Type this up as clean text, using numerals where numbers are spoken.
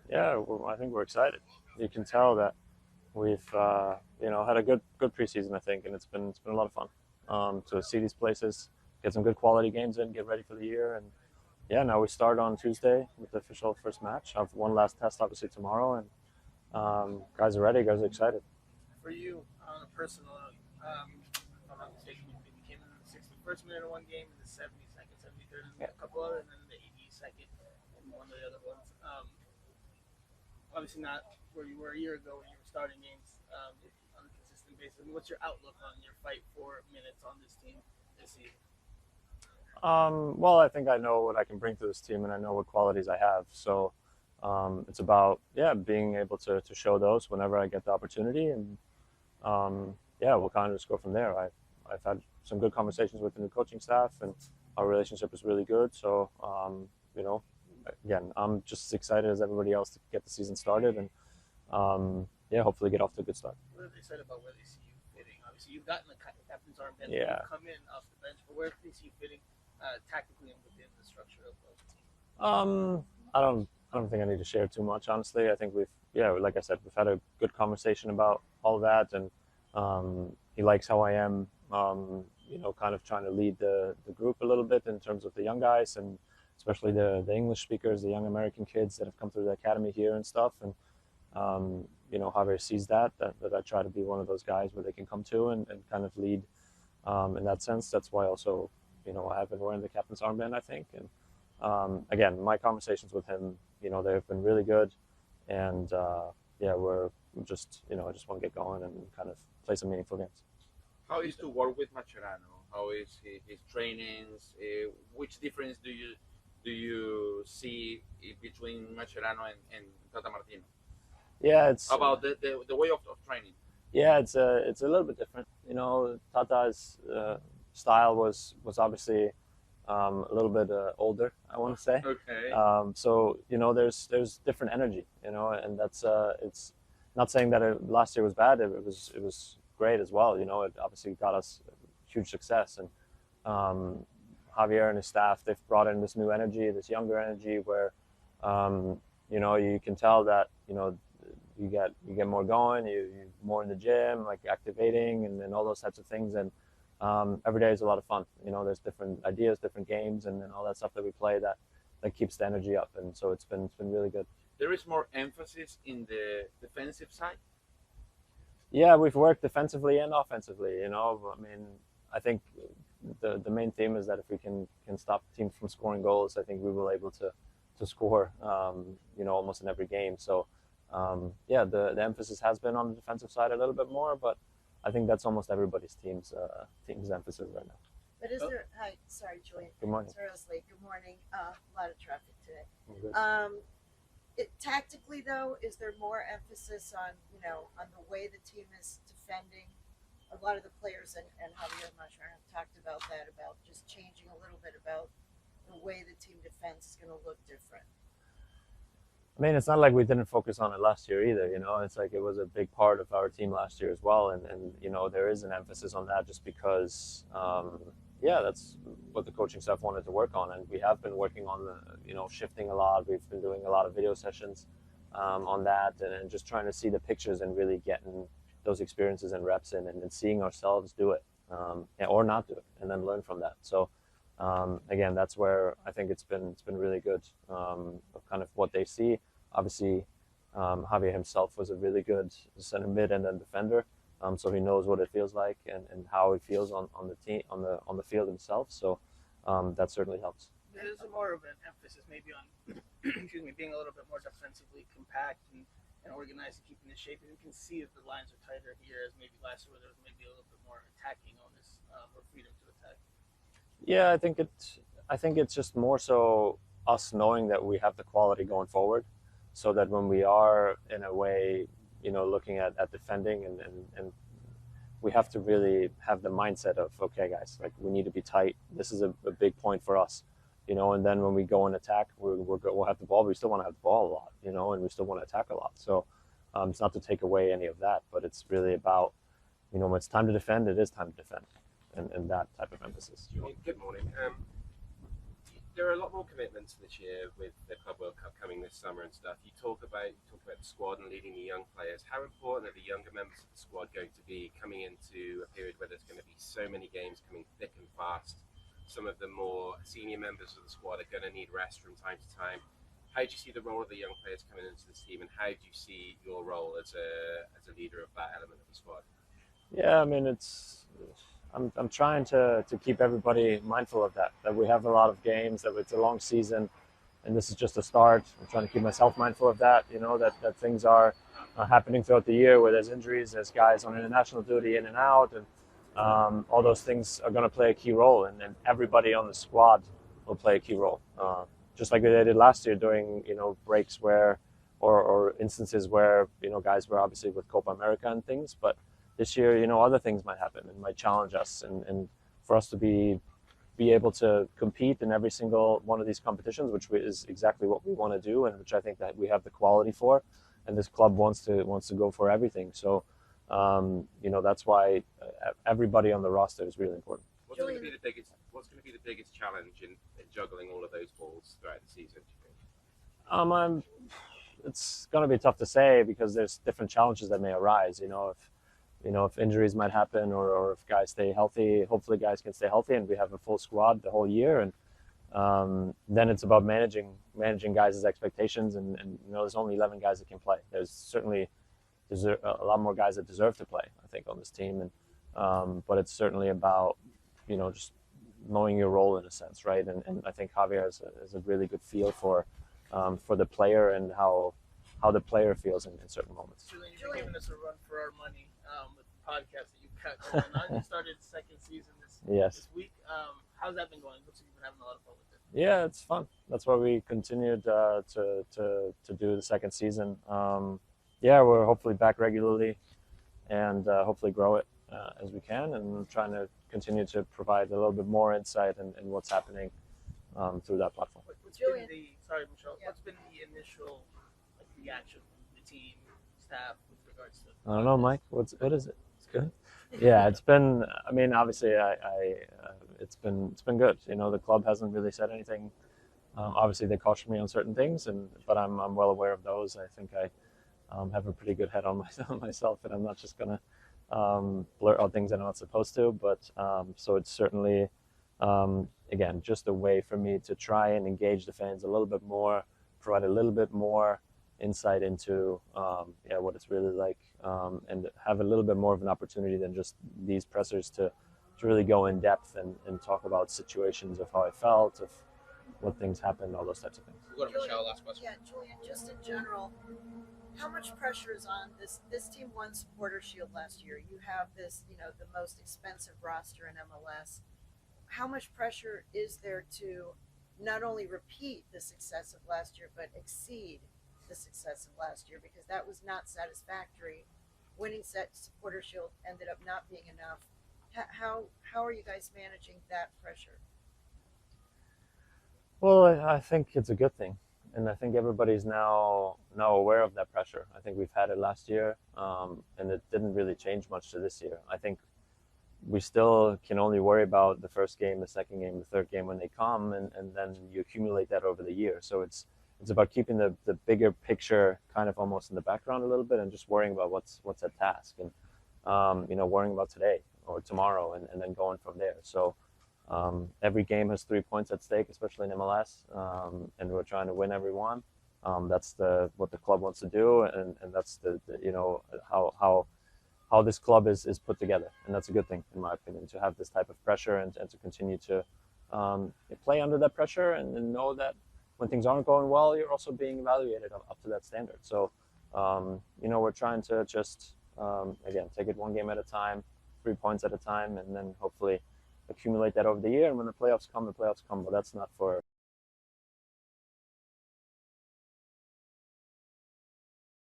Yeah, I think we're excited. You can tell that we've had a good preseason, I think, and it's been a lot of fun to see these places, get some good quality games in, get ready for the year, and yeah, now we start on Tuesday with the official first match. I have one last test, obviously tomorrow, and guys are ready. Guys are excited. For you, on a personal note, if I'm not mistaken, you came in the 61st minute of one game, and the 72nd, 73rd, and Yeah. a couple other, and then the 82nd, and one of the other ones. Obviously not where you were a year ago when you were starting games on a consistent basis. I mean, what's your outlook on your fight for minutes on this team this season? Well, I think I know what I can bring to this team, and I know what qualities I have. So it's about being able to show those whenever I get the opportunity, and we'll kind of just go from there. I've had some good conversations with the new coaching staff, and our relationship is really good. So you know, again, I'm just as excited as everybody else to get the season started, and hopefully get off to a good start. What have they said about where they see you fitting? Obviously, you've gotten the captain's armband. Yeah. You come in off the bench, but where do they see you fitting tactically and within the structure of the team? I don't think I need to share too much, honestly. I think like I said, we've had a good conversation about all that, and he likes how I am, kind of trying to lead the group a little bit in terms of the young guys, and especially the English speakers, the young American kids that have come through the academy here and stuff. And Javier sees that I try to be one of those guys where they can come to and kind of lead in that sense. That's why also, I have been wearing the captain's armband, I think. And again, my conversations with him, they've been really good. And we're just, I just want to get going and kind of play some meaningful games. How is to work with Mascherano? How is his trainings? Which difference do you see between Mascherano and Tata Martino? Yeah, it's About the way of training. Yeah, it's a little bit different. Tata's style was obviously a little bit older, I want to say. Okay. So there's different energy, and that's it's not saying that last year was bad. It was great as well. It obviously got us huge success, and Javier and his staff, they've brought in this new energy, this younger energy, where you can tell that you get more going, you more in the gym, like activating and all those types of things. And every day is a lot of fun. There's different ideas, different games, and all that stuff that we play that keeps the energy up. And so it's been really good. There is more emphasis in the defensive side. Yeah, we've worked defensively and offensively. I mean, I think the main theme is that if we can stop teams from scoring goals, I think we will able to score. Almost in every game. So. The emphasis has been on the defensive side a little bit more, but I think that's almost everybody's team's emphasis right now. But is there? Hi, sorry, Julian. Good morning. Sorry, I was late. Good morning. A lot of traffic today. Good. Tactically, though, is there more emphasis on on the way the team is defending? A lot of the players and Javier Mascherano have talked about that, about just changing a little bit about the way the team defense is going to look different. I mean, it's not like we didn't focus on it last year either. It's like it was a big part of our team last year as well, and there is an emphasis on that just because that's what the coaching staff wanted to work on, and we have been working on the shifting a lot. We've been doing a lot of video sessions on that, and just trying to see the pictures and really getting those experiences and reps in, and seeing ourselves do it or not do it, and then learn from that. So. Again, that's where I think it's been really good of kind of what they see. Obviously, Javier himself was a really good center mid and then defender, so he knows what it feels like and how it feels on the team on the field himself. So that certainly helps. There's more of an emphasis maybe on being a little bit more defensively compact and organized and keeping the shape. And you can see that the lines are tighter here as maybe last year where there was maybe a little bit more attacking onus or freedom to attack. Yeah, I think it's just more so us knowing that we have the quality going forward, so that when we are in a way, looking at defending and we have to really have the mindset of, okay, guys, like we need to be tight. This is a big point for us, and then when we go and attack, we'll have the ball. But we still want to have the ball a lot, and we still want to attack a lot. So it's not to take away any of that, but it's really about, when it's time to defend, it is time to defend. And that type of emphasis. Good morning. there are a lot more commitments this year with the Club World Cup coming this summer and stuff. You talk about the squad and leading the young players. How important are the younger members of the squad going to be coming into a period where there's going to be so many games coming thick and fast? Some of the more senior members of the squad are going to need rest from time to time. How do you see the role of the young players coming into this team, and how do you see your role as a leader of that element of the squad? Yeah, I mean, I'm trying to keep everybody mindful of that we have a lot of games, that it's a long season, and this is just a start. I'm trying to keep myself mindful of that, that things are happening throughout the year where there's injuries, there's guys on international duty in and out, and all those things are going to play a key role, and everybody on the squad will play a key role. Just like they did last year during, breaks or instances where, guys were obviously with Copa America and things, but this year, other things might happen and might challenge us, and for us to be able to compete in every single one of these competitions, which is exactly what we want to do, and which I think that we have the quality for, and this club wants to go for everything. So, that's why everybody on the roster is really important. What's going to be the biggest challenge in juggling all of those balls throughout the season, do you think? It's going to be tough to say because there's different challenges that may arise. If injuries might happen or if guys stay healthy, hopefully guys can stay healthy and we have a full squad the whole year. And then it's about managing guys' expectations. And there's only 11 guys that can play. There's a lot more guys that deserve to play, I think, on this team. And but it's certainly about, just knowing your role in a sense, right? And I think Javier has a really good feel for the player and how the player feels in certain moments. Julian, you've been giving us a run for our money with the podcast that you've got going on. You started second season this week. How's that been going? Looks like you've been having a lot of fun with it. Yeah, it's fun. That's why we continued to do the second season. We're hopefully back regularly and hopefully grow it as we can, and trying to continue to provide a little bit more insight in what's happening through that platform. What's been what's been the initial reaction from the team, staff with regards to? I don't know, Mike. What is it? It's good. Yeah, it's been. I mean, obviously, it's been good. The club hasn't really said anything. Obviously, they cautioned me on certain things, but I'm well aware of those. I think I have a pretty good head on myself, and I'm not just gonna blurt out things that I'm not supposed to. But so it's certainly, again, just a way for me to try and engage the fans a little bit more, provide a little bit more insight into what it's really like, and have a little bit more of an opportunity than just these pressers to really go in depth and talk about situations of how I felt, of what things happened, all those types of things. We'll go to Michelle, last question. Yeah, Julian, just in general, how much pressure is on this? This team won Supporter Shield last year. You have this, the most expensive roster in MLS. How much pressure is there to not only repeat the success of last year, but exceed the success of last year? Because that was not satisfactory. Winning Supporter Shield ended up not being enough. How are you guys managing that pressure? Well, I think it's a good thing, and I think everybody's now aware of that pressure. I think we've had it last year, and it didn't really change much to this year. I think we still can only worry about the first game, the second game, the third game when they come, and then you accumulate that over the year. So it's about keeping the bigger picture kind of almost in the background a little bit, and just worrying about what's at task, and worrying about today or tomorrow, and then going from there. So every game has 3 points at stake, especially in MLS, and we're trying to win every one. That's what the club wants to do, and that's how this club is put together, and that's a good thing in my opinion, to have this type of pressure and to continue to play under that pressure and know that when things aren't going well, you're also being evaluated up to that standard. So we're trying to just again take it one game at a time, 3 points at a time, and then hopefully accumulate that over the year. And when the playoffs come, but that's not for